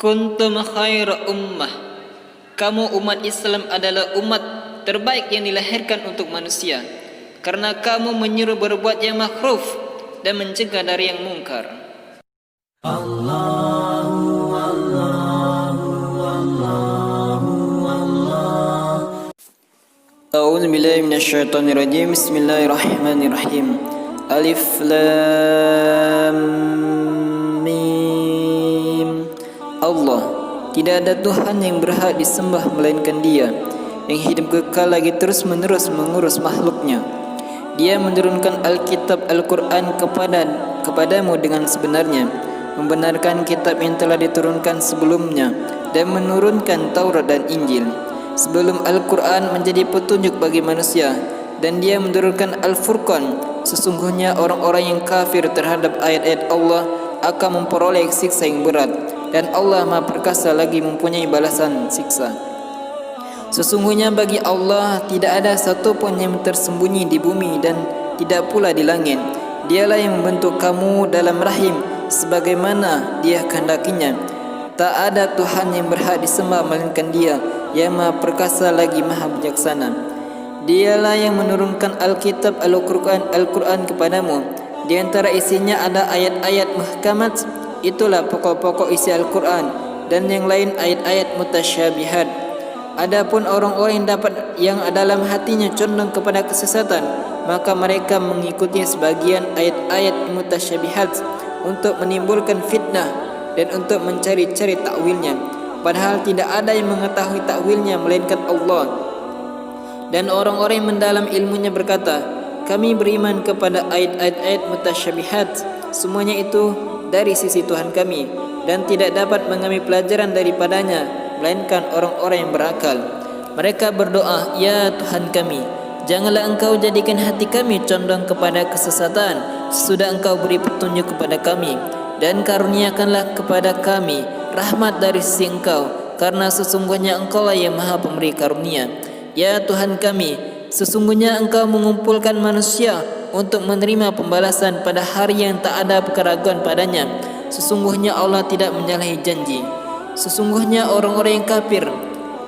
Kuntum khaira ummah. Kamu umat Islam adalah umat terbaik yang dilahirkan untuk manusia, karena kamu menyuruh berbuat yang makruf dan mencegah dari yang mungkar. A'udzu billahi minasyaitonir rajim. Bismillahirrahmanirrahim. Alif lam mim. Allah, tidak ada Tuhan yang berhak disembah melainkan Dia, yang hidup kekal lagi terus menerus mengurus makhluknya. Dia menurunkan Alkitab Al-Quran kepadamu dengan sebenarnya, membenarkan kitab yang telah diturunkan sebelumnya, dan menurunkan Taurat dan Injil sebelum Al-Quran menjadi petunjuk bagi manusia. Dan Dia menurunkan Al-Furqan. Sesungguhnya orang-orang yang kafir terhadap ayat-ayat Allah akan memperoleh siksa yang berat, dan Allah Maha Perkasa lagi mempunyai balasan siksa. Sesungguhnya bagi Allah tidak ada satu pun yang tersembunyi di bumi dan tidak pula di langit. Dialah yang membentuk kamu dalam rahim sebagaimana Dia kehendakinya. Tak ada Tuhan yang berhak disembah melainkan Dia, yang Maha Perkasa lagi Maha Bijaksana. Dialah yang menurunkan Alkitab Al-Quran kepadamu. Di antara isinya ada ayat-ayat muhkamat, itulah pokok-pokok isi Al-Quran, dan yang lain ayat-ayat mutasyabihat. Adapun orang-orang yang dalam hatinya condong kepada kesesatan, maka mereka mengikuti sebagian ayat-ayat mutasyabihat untuk menimbulkan fitnah dan untuk mencari-cari takwilnya, padahal tidak ada yang mengetahui takwilnya melainkan Allah. Dan orang-orang yang mendalam ilmunya berkata, kami beriman kepada ayat-ayat mutasyabihat, semuanya itu dari sisi Tuhan kami, dan tidak dapat mengambil pelajaran daripadanya melainkan orang-orang yang berakal. Mereka berdoa, ya Tuhan kami, janganlah Engkau jadikan hati kami condong kepada kesesatan sesudah Engkau beri petunjuk kepada kami, dan karuniakanlah kepada kami rahmat dari sisi Engkau, karena sesungguhnya Engkau lah yang Maha Pemberi karunia. Ya Tuhan kami, sesungguhnya Engkau mengumpulkan manusia untuk menerima pembalasan pada hari yang tak ada keraguan padanya. Sesungguhnya Allah tidak menyalahi janji. Sesungguhnya orang-orang yang kafir,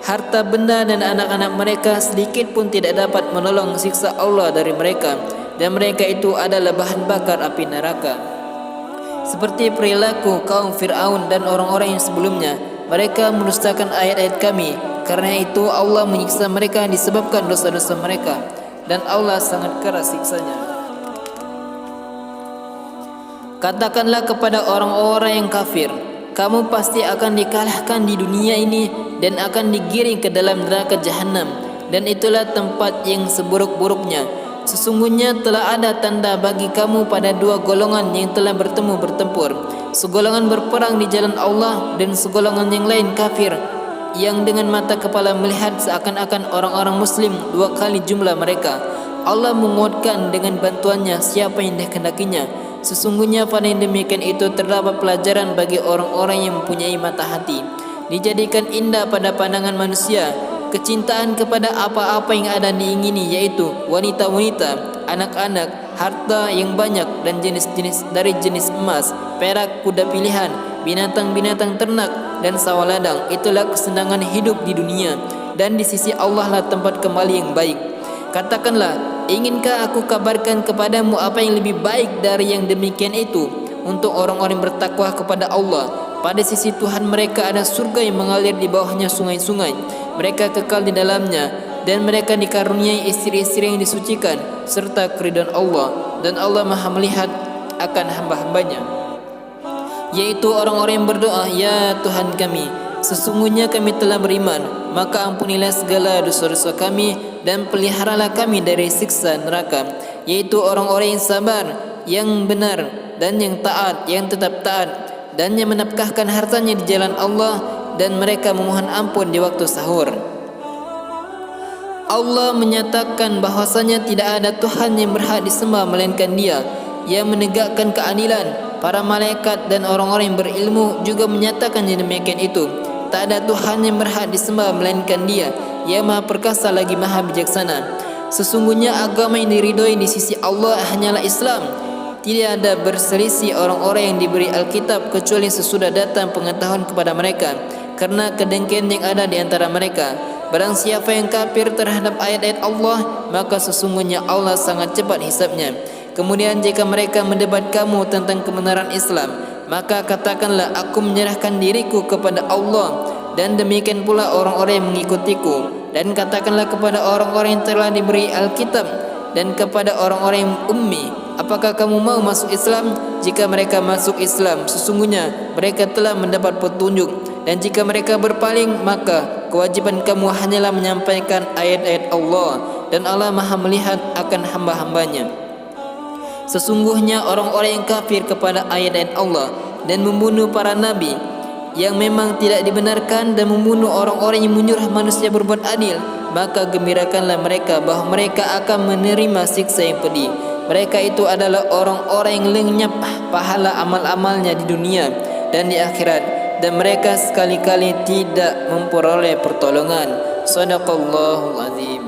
harta benda dan anak-anak mereka sedikit pun tidak dapat menolong siksa Allah dari mereka, dan mereka itu adalah bahan bakar api neraka. Seperti perilaku kaum Fir'aun dan orang-orang yang sebelumnya, mereka mendustakan ayat-ayat kami. Karena itu Allah menyiksa mereka disebabkan dosa-dosa mereka, dan Allah sangat keras siksanya. Katakanlah kepada orang-orang yang kafir, kamu pasti akan dikalahkan di dunia ini dan akan digiring ke dalam neraka jahanam, dan itulah tempat yang seburuk-buruknya. Sesungguhnya telah ada tanda bagi kamu pada dua golongan yang telah bertemu bertempur. Segolongan berperang di jalan Allah, dan segolongan yang lain kafir, yang dengan mata kepala melihat seakan-akan orang-orang muslim dua kali jumlah mereka. Allah menguatkan dengan bantuannya siapa yang dikehendakinya. Sesungguhnya pada yang demikian itu terdapat pelajaran bagi orang-orang yang mempunyai mata hati. Dijadikan indah pada pandangan manusia kecintaan kepada apa-apa yang ada diingini, yaitu wanita-wanita, anak-anak, harta yang banyak, dan jenis-jenis dari jenis emas, perak, kuda pilihan, binatang-binatang ternak, dan sawah ladang. Itulah kesenangan hidup di dunia, dan di sisi Allah lah tempat kembali yang baik. Katakanlah, inginkah aku kabarkan kepadamu apa yang lebih baik dari yang demikian itu untuk orang-orang bertakwa kepada Allah? Pada sisi Tuhan mereka ada surga yang mengalir di bawahnya sungai-sungai. Mereka kekal di dalamnya, dan mereka dikaruniai istri-istri yang disucikan serta keridhaan Allah, dan Allah Maha melihat akan hamba-hambanya, yaitu orang-orang yang berdoa, ya Tuhan kami, sesungguhnya kami telah beriman, maka ampunilah segala dosa-dosa kami dan peliharalah kami dari siksa neraka. Yaitu orang-orang yang sabar, yang benar, dan yang taat, yang tetap taat, dan yang menafkahkan hartanya di jalan Allah, dan mereka memohon ampun di waktu sahur. Allah menyatakan bahwasanya tidak ada Tuhan yang berhak disembah melainkan Dia, yang menegakkan keadilan. Para malaikat dan orang-orang yang berilmu juga menyatakan yang demikian itu. Tak ada Tuhan yang berhak disembah melainkan Dia, yang Maha Perkasa lagi Maha Bijaksana. Sesungguhnya agama yang diridhoi di sisi Allah hanyalah Islam. tidak ada berselisih orang-orang yang diberi Alkitab kecuali sesudah datang pengetahuan kepada mereka karena kedengkian yang ada di antara mereka. Barang siapa yang kafir terhadap ayat-ayat Allah, maka sesungguhnya Allah sangat cepat hisabnya. Kemudian jika mereka mendebat kamu tentang kebenaran Islam, maka katakanlah aku menyerahkan diriku kepada Allah, dan demikian pula orang-orang yang mengikutiku. Dan katakanlah kepada orang-orang yang telah diberi Alkitab dan kepada orang-orang yang ummi, apakah kamu mau masuk Islam? Jika mereka masuk Islam, sesungguhnya mereka telah mendapat petunjuk. Dan jika mereka berpaling, maka kewajiban kamu hanyalah menyampaikan ayat-ayat Allah, dan Allah Maha melihat akan hamba-hambanya. Sesungguhnya orang-orang yang kafir kepada ayat-ayat Allah dan membunuh para nabi yang memang tidak dibenarkan dan membunuh orang-orang yang menyuruh manusia berbuat adil, maka gembirakanlah mereka bahawa mereka akan menerima siksa yang pedih. Mereka itu adalah orang-orang yang lenyap pahala amal-amalnya di dunia dan di akhirat, dan mereka sekali-kali tidak memperoleh pertolongan. Shadaqallahul azim.